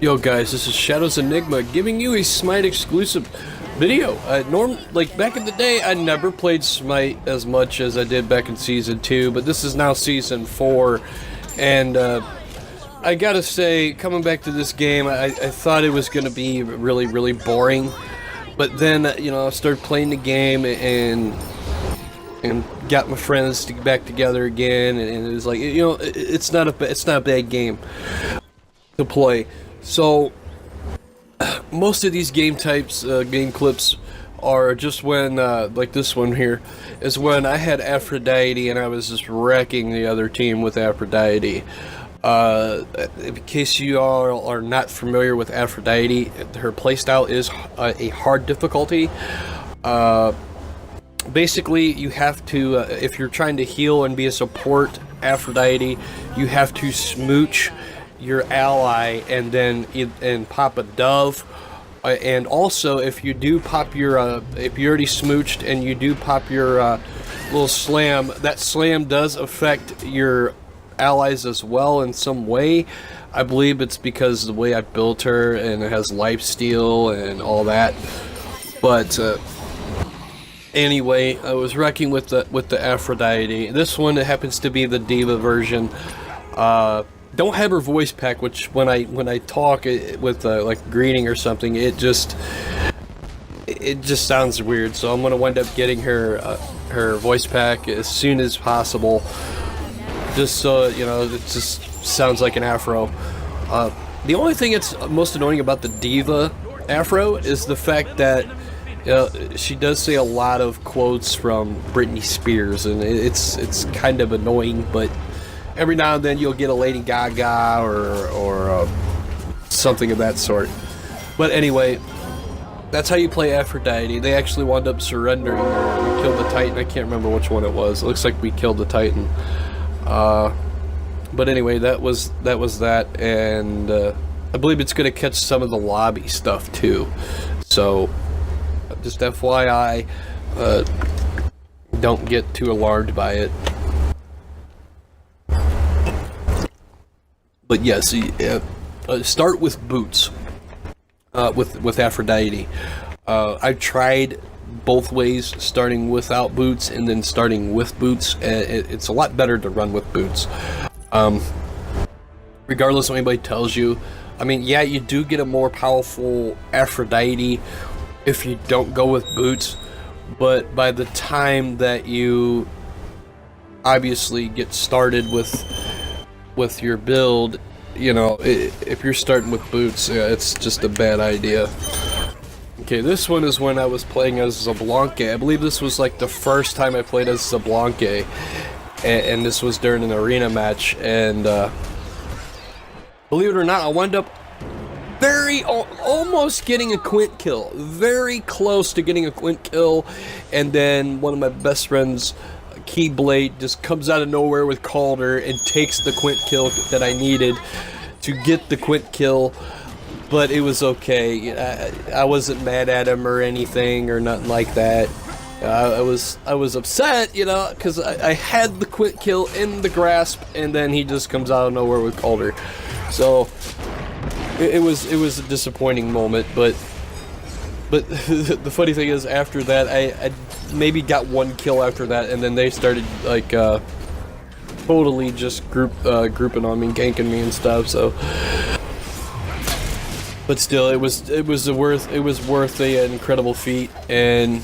Yo guys, this is Shadows Enigma giving you a Smite exclusive video. Like back in the day, I never played Smite as much as I did back in Season 2, but this is now Season 4, and I gotta say, coming back to this game, I thought it was gonna be really boring, but then, you know, I started playing the game and got my friends back together again, and it was like, you know, it's not a bad game to play. So most of these game types, game clips, are just when, like this one here, is when I had Aphrodite and I was just wrecking the other team with Aphrodite. In case you all are not familiar with Aphrodite, her playstyle is a hard difficulty. Basically, you have to, if you're trying to heal and be a support Aphrodite, you have to smooch your ally and then pop a dove. And also, if you do pop your, if you already smooched and you do pop your little slam, that slam does affect your allies as well in some way. I believe it's because of the way I built her, and it has lifesteal and all that. But anyway, I was wrecking with the Aphrodite. This one, it happens to be the Diva version. Don't have her voice pack, which when I talk with like greeting or something, it just sounds weird. So I'm gonna wind up getting her her voice pack as soon as possible, just so you know it just sounds like an afro. The only thing that's most annoying about the Diva afro is the fact that she does say a lot of quotes from Britney Spears, and it's kind of annoying, but every now and then you'll get a Lady Gaga or something of that sort. But anyway, that's how you play Aphrodite. They actually wound up surrendering her. We killed the Titan. I can't remember which one it was. It looks like we killed the Titan. But anyway, that was that, and I believe it's going to catch some of the lobby stuff too. So just FYI, don't get too alarmed by it. But yes, start with boots, with Aphrodite. I've tried both ways, starting without boots and then starting with boots. It's a lot better to run with boots. Regardless of what anybody tells you. I mean, yeah, you do get a more powerful Aphrodite if you don't go with boots, but by the time that you obviously get started with your build, you know, if you're starting with boots, it's just a bad idea. Okay, this one is when I was playing as Zablanke. I believe this was like the first time I played as Zablanke, and this was during an arena match, and believe it or not, I wound up almost getting a quint kill, very close to getting a quint kill, and then one of my best friends, Keyblade, just comes out of nowhere with Calder and takes the quint kill that I needed to get the quint kill. But it was okay. I wasn't mad at him or anything or nothing like that. I was upset, you know, because I had the quint kill in the grasp, and then he just comes out of nowhere with Calder. So it was a disappointing moment, but the funny thing is, after that, I maybe got one kill after that, and then they started like totally just grouping on me, ganking me and stuff. So, but still, it was worth the incredible feat, and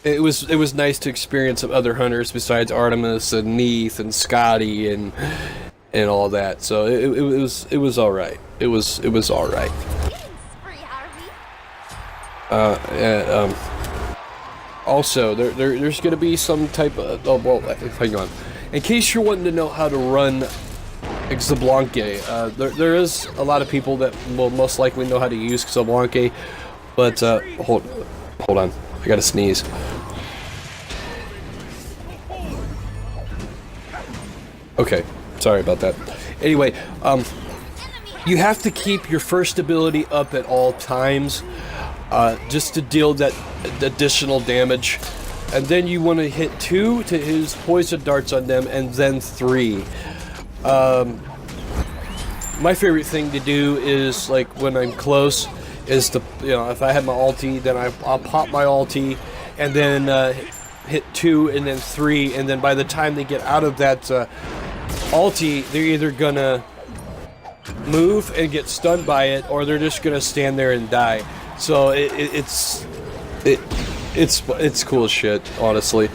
it was nice to experience some other hunters besides Artemis and Neith and Scotty and all that. So it was all right. It was all right. Also, there's going to be some type of... Oh, well, hang on. In case you're wanting to know how to run Zablanke, there is a lot of people that will most likely know how to use Zablanke, but, hold on. I gotta sneeze. Okay, sorry about that. Anyway, you have to keep your first ability up at all times, just to deal that additional damage, and then you want to hit 2 to his poison darts on them, and then 3. my favorite thing to do is, like, when I'm close, is to, you know, if I have my ulti, then I'll pop my ulti, and then hit 2 and then 3, and then by the time they get out of that ulti, they're either gonna move and get stunned by it, or they're just gonna stand there and die. So it's cool as shit, honestly.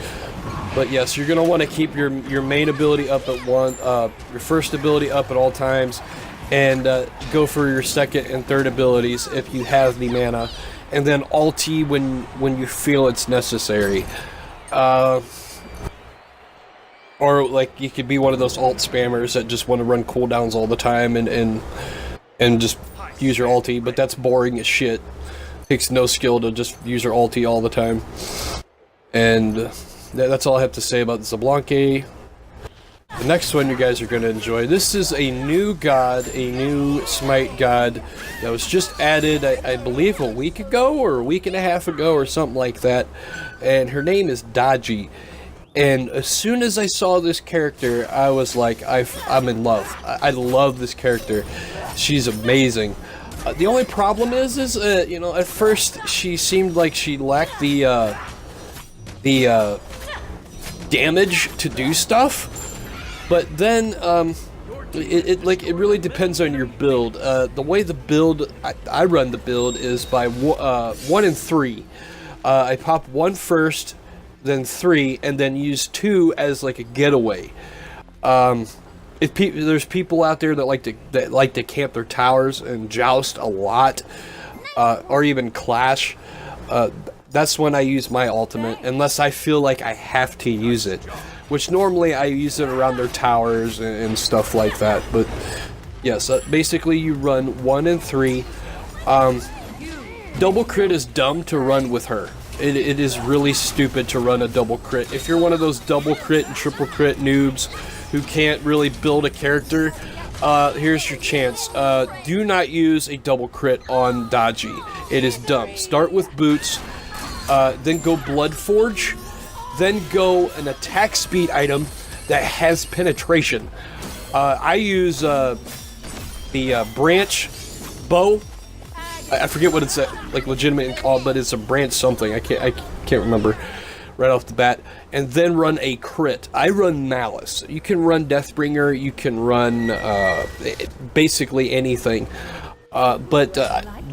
But yes, you're gonna want to keep your main ability up at your first ability up at all times, and go for your second and third abilities if you have the mana, and then ulti when you feel it's necessary. Or like you could be one of those alt spammers that just want to run cooldowns all the time and just use your ulti, but that's boring as shit. Takes no skill to just use your ulti all the time. And that's all I have to say about Zablanke. The next one you guys are going to enjoy. This is a new god, a new Smite god that was just added, I believe, a week ago or a week and a half ago or something like that. And her name is Daji. And as soon as I saw this character, I was like, I'm in love. I love this character. She's amazing. The only problem is you know, at first she seemed like she lacked the damage to do stuff, but then it really depends on your build. The way the build I run the build is by 1 and 3. I pop 1 first, then 3, and then use 2 as like a getaway. If there's people out there that like to camp their towers and joust a lot, or even clash, that's when I use my ultimate, unless I feel like I have to use it, which normally I use it around their towers and stuff like that. But yes, basically you run 1 and 3. Double crit is dumb to run with her. It is really stupid to run a double crit. If you're one of those double crit and triple crit noobs who can't really build a character, here's your chance. Do not use a double crit on Daji. It is dumb. Start with boots, then go Blood Forge, then go an attack speed item that has penetration. I use the branch bow. I forget what it's like legitimately called, but it's a branch something. I can't remember right off the bat. And then run a crit. I run Malice. You can run Deathbringer. You can run basically anything. But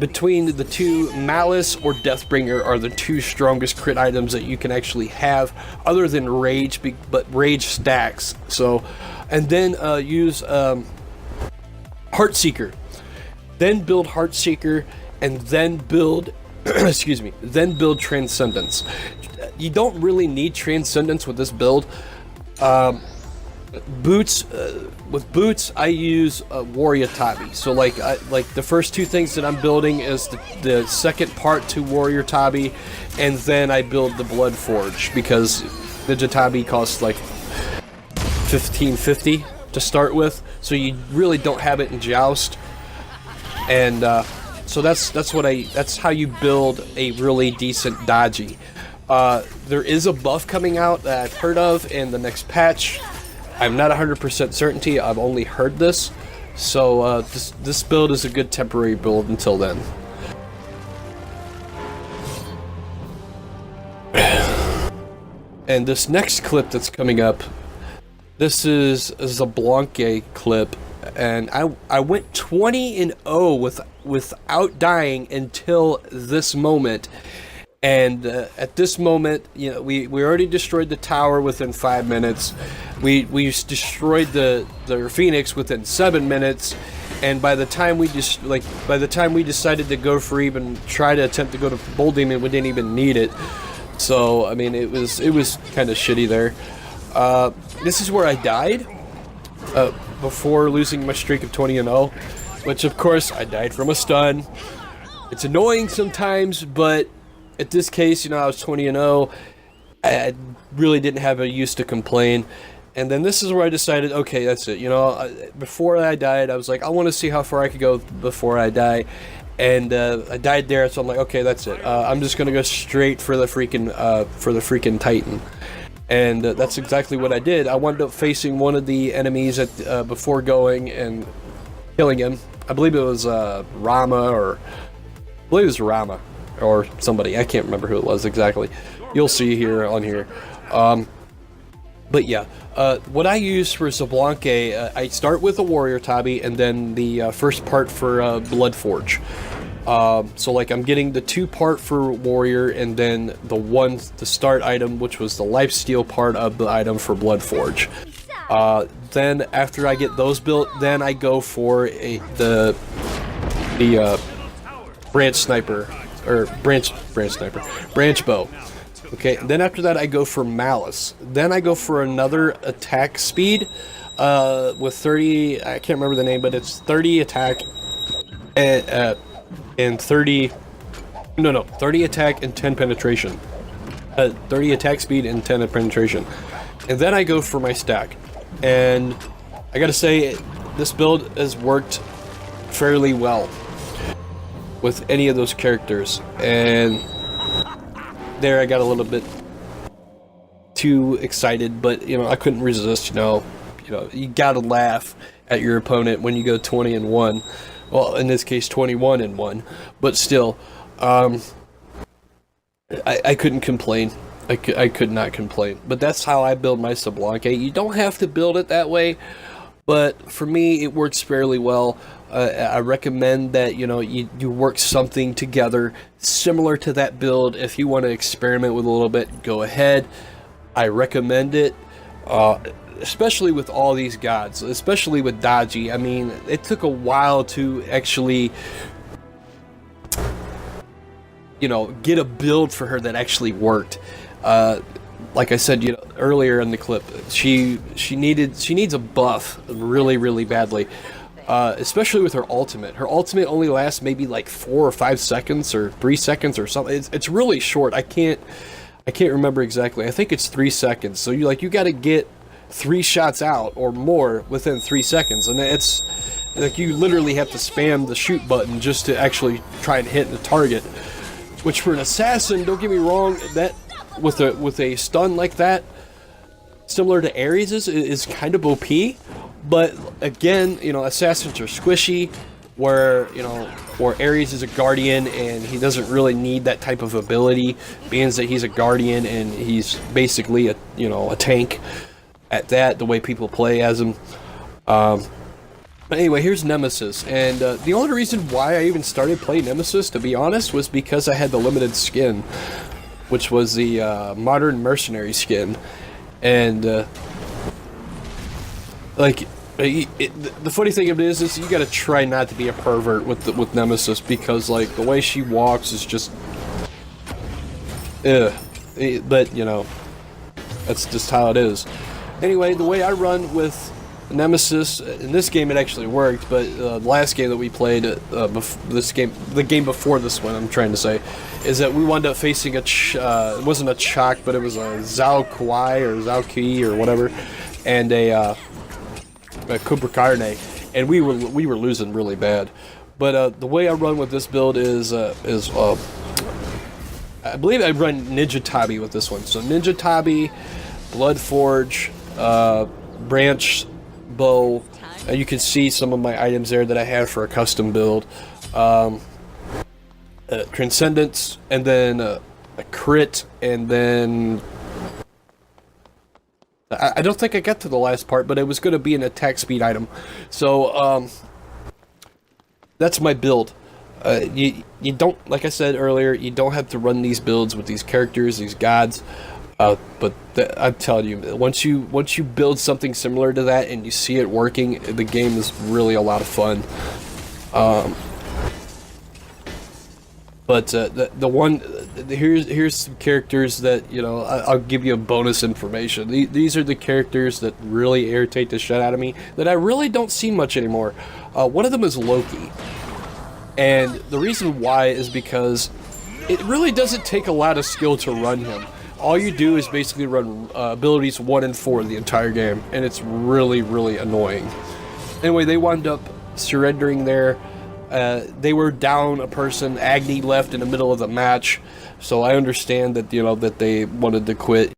between the two, Malice or Deathbringer are the two strongest crit items that you can actually have, other than Rage, but Rage stacks. So, and then use Heartseeker. Then build Heartseeker, and then build, excuse me, then build Transcendence. You don't really need Transcendence with this build. Boots, with boots, I use Warrior Tabi. So like the first two things that I'm building is the second part to Warrior Tabi, and then I build the Blood Forge because Ninja Tabi costs like $15.50 to start with, so you really don't have it in Joust. And so that's how you build a really decent Daji. There is a buff coming out that I've heard of in the next patch. I'm not 100% certainty. I've only heard this, so this build is a good temporary build until then. And this next clip that's coming up, this is a Zablanke clip. And I went 20-0 without dying until this moment. And at this moment, you know, we already destroyed the tower within 5 minutes. We destroyed the Phoenix within 7 minutes. And by the time we decided to go for even try to attempt to go to Bull Demon, we didn't even need it. So I mean, it was kind of shitty there. This is where I died. Before losing my streak of 20-0, which of course I died from a stun. It's annoying sometimes, but at this case, you know, I was 20-0. I really didn't have a use to complain. And then this is where I decided, okay, that's it. You know, before I died, I was like, I want to see how far I could go before I die. And I died there, so I'm like, okay, that's it. I'm just gonna go straight for the freaking Titan. And that's exactly what I did. I wound up facing one of the enemies before going, and killing him. I believe it was Rama or somebody. I can't remember who it was exactly. You'll see here on here. But yeah, what I use for Zablanque, I start with a warrior tabi and then the first part for Bloodforge. So like I'm getting the 2-part for warrior and then the start item, which was the lifesteal part of the item for Bloodforge. Then after I get those built, then I go for the branch sniper, or branch bow. Okay, and then after that I go for Malice. Then I go for another attack speed with 30, I can't remember the name, but it's 30 attack and 30 attack and 10 penetration. 30 attack speed and 10 penetration. And then I go for my stack. And I gotta say, this build has worked fairly well with any of those characters. And there I got a little bit too excited, but you know, I couldn't resist. You gotta laugh at your opponent when you go 20-1. Well, in this case 21-1, but still, I couldn't complain. I could not complain. But that's how I build my Zablanque. You don't have to build it that way, but for me it works fairly well. I recommend that you work something together similar to that build. If you want to experiment with a little bit, go ahead. I recommend it, especially with all these gods, especially with Daji. I mean, it took a while to actually get a build for her that actually worked. Like I said earlier in the clip, she needs a buff really, really badly. Especially with her ultimate. Her ultimate only lasts maybe like 4 or 5 seconds or 3 seconds or something. It's really short. I can't remember exactly. I think it's 3 seconds. So you got to get 3 shots out or more within 3 seconds, and it's like you literally have to spam the shoot button just to actually try and hit the target. Which for an assassin, don't get me wrong, that with a stun like that, similar to Ares' is kind of OP. But again, assassins are squishy, where Ares is a guardian and he doesn't really need that type of ability, being that he's a guardian and he's basically a tank at that, the way people play as him. But anyway, here's Nemesis, and the only reason why I even started playing Nemesis, to be honest, was because I had the limited skin, which was the modern mercenary skin, and the funny thing of it is you gotta try not to be a pervert with Nemesis, because like the way she walks is just but that's just how it is. Anyway, the way I run with Nemesis in this game, it actually worked, but the last game that we played, the game before this one, I'm trying to say, is that we wound up facing it wasn't a Chak, but it was a Zhao Kuai or Zhao Ki or whatever, and a Cobra Carne, and we were losing really bad. But the way I run with this build is I believe I run Ninja Tabi with this one. So Ninja Tabi, Bloodforge, branch bow, and you can see some of my items there that I have for a custom build. Transcendence, and then a crit, and then I don't think I got to the last part, but it was going to be an attack speed item. So that's my build. You don't, like I said earlier, you don't have to run these builds with these characters, these gods. But I'm telling you, once you build something similar to that and you see it working, the game is really a lot of fun. But here's some characters that I'll give you a bonus information. These are the characters that really irritate the shit out of me, that I really don't see much anymore. One of them is Loki, and the reason why is because it really doesn't take a lot of skill to run him. All you do is basically run abilities 1 and 4 the entire game, and it's really, really annoying. Anyway, they wound up surrendering there. They were down a person. Agni left in the middle of the match, so I understand that that they wanted to quit.